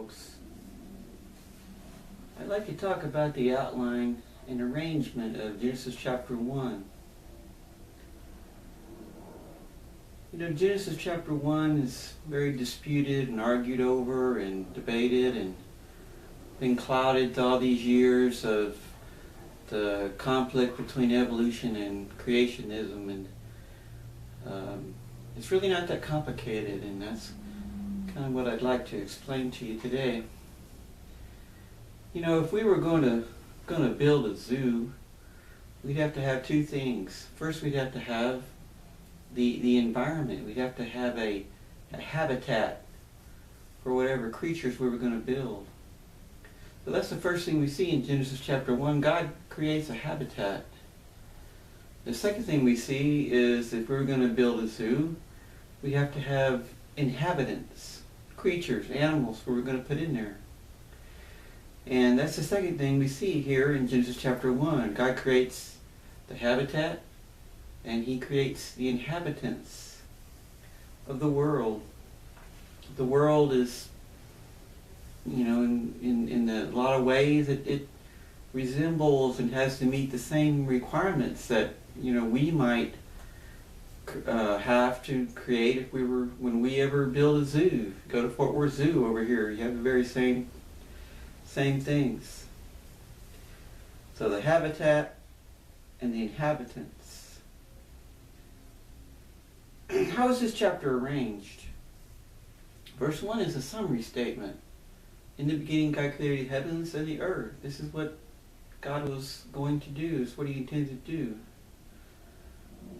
folks. I'd like to talk about the outline and arrangement of Genesis chapter 1. Genesis chapter 1 is very disputed and argued over and debated and been clouded all these years of the conflict between evolution and creationism, and it's really not that complicated, and that's kind of what I'd like to explain to you today. If we were going to build a zoo, we'd have to have two things. First, we'd have to have the environment. We'd have to have a habitat for whatever creatures we were going to build. So that's the first thing we see in Genesis chapter 1. God creates a habitat. The second thing we see is if we were going to build a zoo, we have to have inhabitants, creatures, animals we were going to put in there. And that's the second thing we see here in Genesis chapter 1. God creates the habitat, and He creates the inhabitants of the world. The world is, in a lot of ways, it resembles and has to meet the same requirements that, we might have to create when we ever build a zoo. Go to Fort Worth Zoo over here, you have the very same things. So the habitat and the inhabitants. How is this chapter arranged? Verse 1 is a summary statement. In the beginning, God created the heavens and the earth. This is what God was going to do. This is what He intended to do.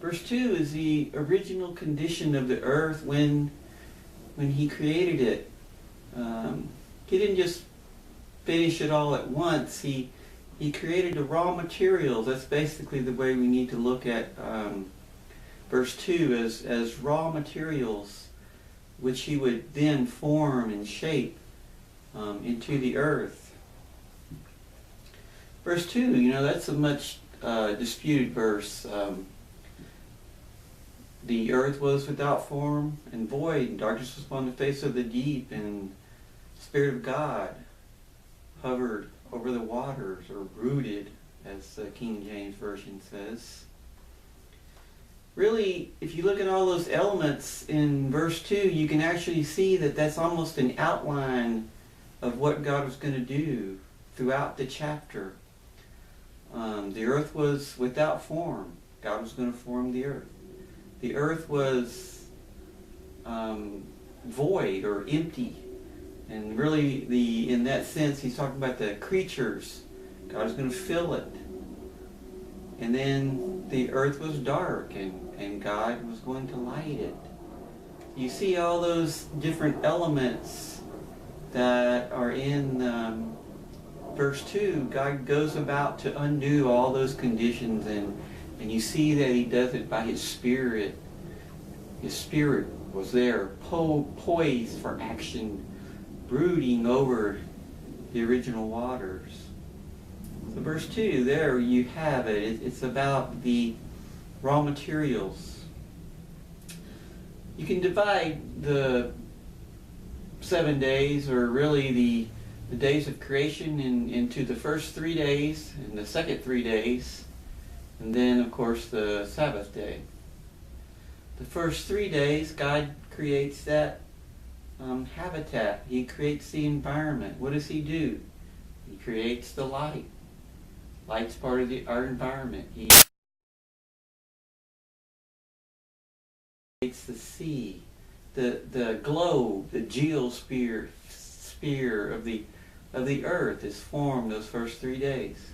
Verse 2 is the original condition of the earth when He created it. He didn't just finish it all at once. He created the raw materials. That's basically the way we need to look at verse 2 as raw materials, which He would then form and shape into the earth. Verse 2, that's a much disputed verse. The earth was without form and void, and darkness was upon the face of the deep, and the Spirit of God hovered over the waters, or brooded, as the King James Version says. Really, if you look at all those elements in verse 2, you can actually see that that's almost an outline of what God was going to do throughout the chapter. The earth was without form. God was going to form the earth. The earth was void or empty. And really, in that sense, he's talking about the creatures. God was going to fill it. And then the earth was dark, and God was going to light it. You see all those different elements that are in verse 2. God goes about to undo all those conditions, and you see that He does it by His Spirit. His Spirit was there, poised for action, brooding over the original waters. So verse 2, there you have it. It's about the raw materials. You can divide the 7 days, or really the days of creation, into the first 3 days and the second 3 days, and then of course the Sabbath day. The first 3 days, God creates that habitat. He creates the environment. What does He do? He creates the light. Light's part of our environment. He creates the sea, the globe, the geosphere of the earth is formed those first 3 days.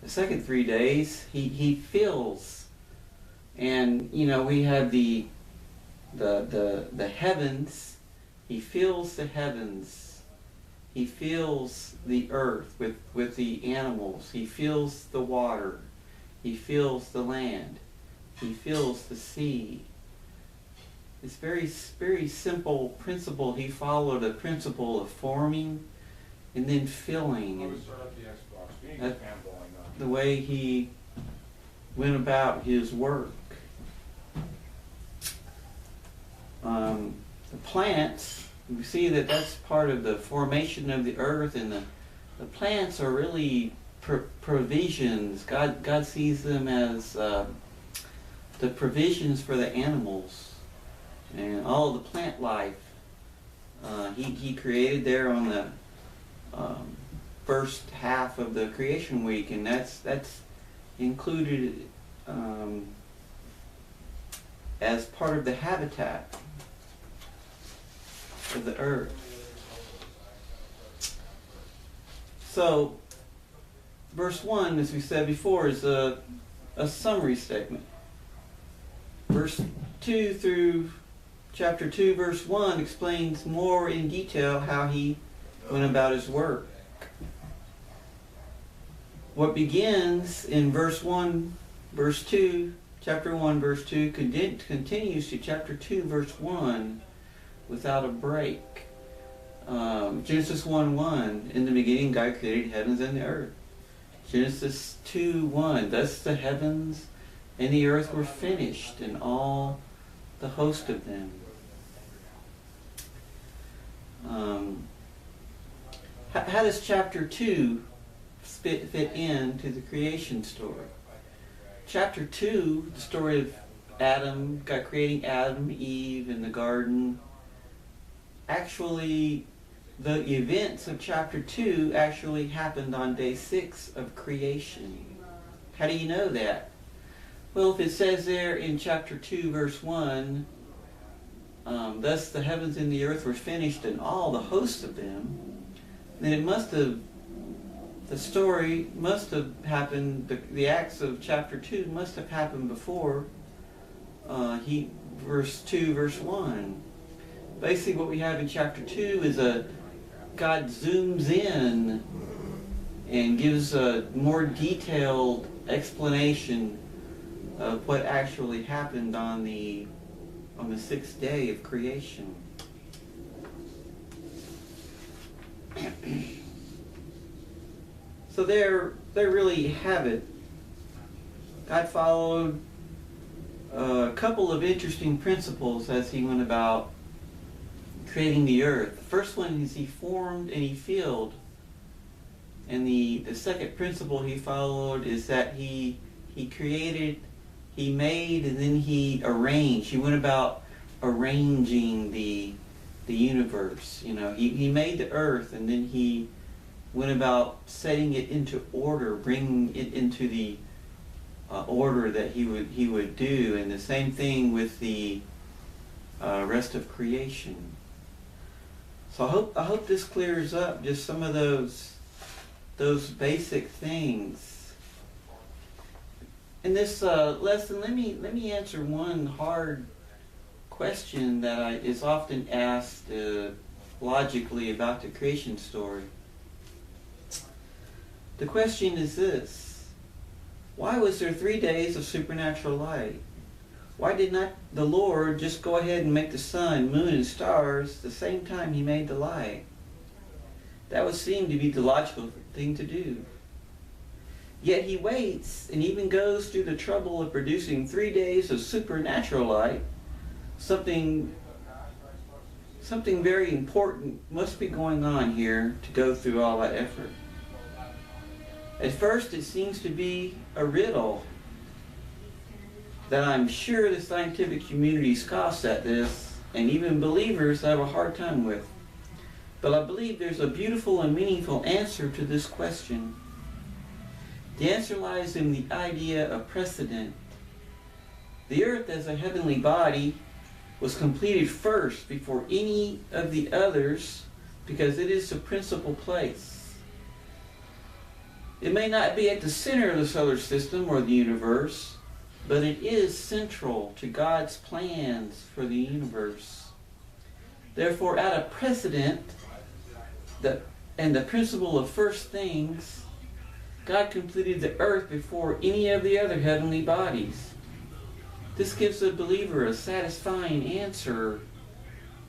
The second 3 days, he fills, and we have the heavens. He fills the heavens. He fills the earth with the animals. He fills the water. He fills the land. He fills the sea. It's very, very simple principle. He followed a principle of forming and then filling. And that's the way He went about His work. The plants, we see that that's part of the formation of the earth, and the plants are really provisions. God sees them as the provisions for the animals and all the plant life. He created there on the first half of the creation week, and that's included as part of the habitat of the earth. So, verse 1, as we said before, is a summary statement. Verse 2 through chapter 2, verse 1 explains more in detail how he went about his work. What begins in verse 1, verse 2, chapter 1, verse 2, continues to chapter 2, verse 1 without a break. Genesis 1:1, in the beginning God created heavens and the earth. Genesis 2:1, thus the heavens and the earth were finished, and all the host of them. How does chapter 2 fit into the creation story? Chapter 2, the story of Adam, God creating Adam, Eve in the garden. Actually, the events of chapter 2 actually happened on day 6 of creation. How do you know that? Well, if it says there in chapter 2, verse 1, thus the heavens and the earth were finished and all the hosts of them, then it must have, the story must have happened, the acts of chapter 2 must have happened before verse 2, verse 1. Basically what we have in chapter 2 is God zooms in and gives a more detailed explanation of what actually happened on the 6th day of creation. So there really you have it. God followed a couple of interesting principles as he went about creating the earth. The first one is he formed and he filled. And the second principle he followed is that he created, he made, and then he arranged. He went about arranging the universe. You know, he made the earth, and then he went about setting it into order, bringing it into the order that he would do. And the same thing with the rest of creation. So I hope this clears up just some of those basic things. In this lesson, let me answer one hard question that is often asked logically about the creation story. The question is this: why was there 3 days of supernatural light? Why did not the Lord just go ahead and make the sun, moon, and stars the same time he made the light? That would seem to be the logical thing to do. Yet he waits and even goes through the trouble of producing 3 days of supernatural light. Something very important must be going on here to go through all that effort. At first it seems to be a riddle that I'm sure the scientific community scoffs at this, and even believers have a hard time with. But I believe there's a beautiful and meaningful answer to this question. The answer lies in the idea of precedent. The earth as a heavenly body was completed first before any of the others because it is the principal place. It may not be at the center of the solar system or the universe, but it is central to God's plans for the universe. Therefore, out of precedent and the principle of first things, God completed the earth before any of the other heavenly bodies. This gives the believer a satisfying answer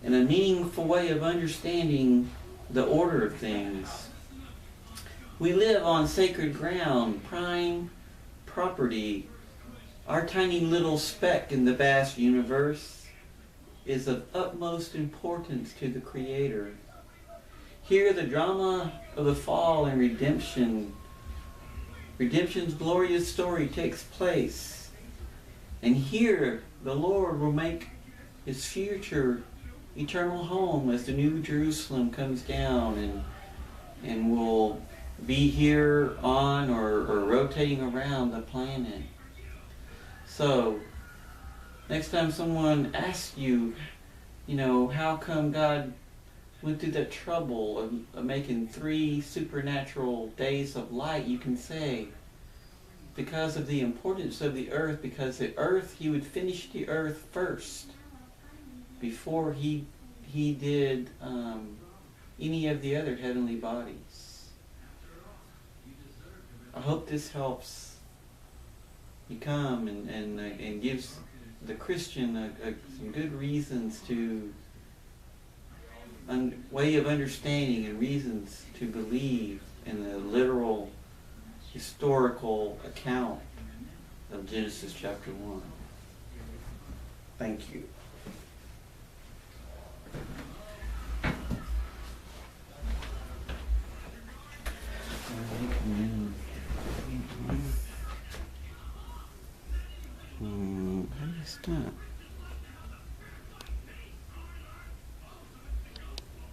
and a meaningful way of understanding the order of things. We live on sacred ground, prime property, our tiny little speck in the vast universe. is of utmost importance to the Creator. Here the drama of the fall and redemption's glorious story takes place. And here the Lord will make His future eternal home as the New Jerusalem comes down and will be here on or rotating around the planet. So, next time someone asks you, how come God went through that trouble of making 3 supernatural days of light, you can say, because of the importance of the earth, because the earth, He would finish the earth first before He did any of the other heavenly bodies. I hope this helps you come and gives the Christian some good reasons to way of understanding and reasons to believe in the literal historical account of Genesis chapter 1. Thank you. How do you stop?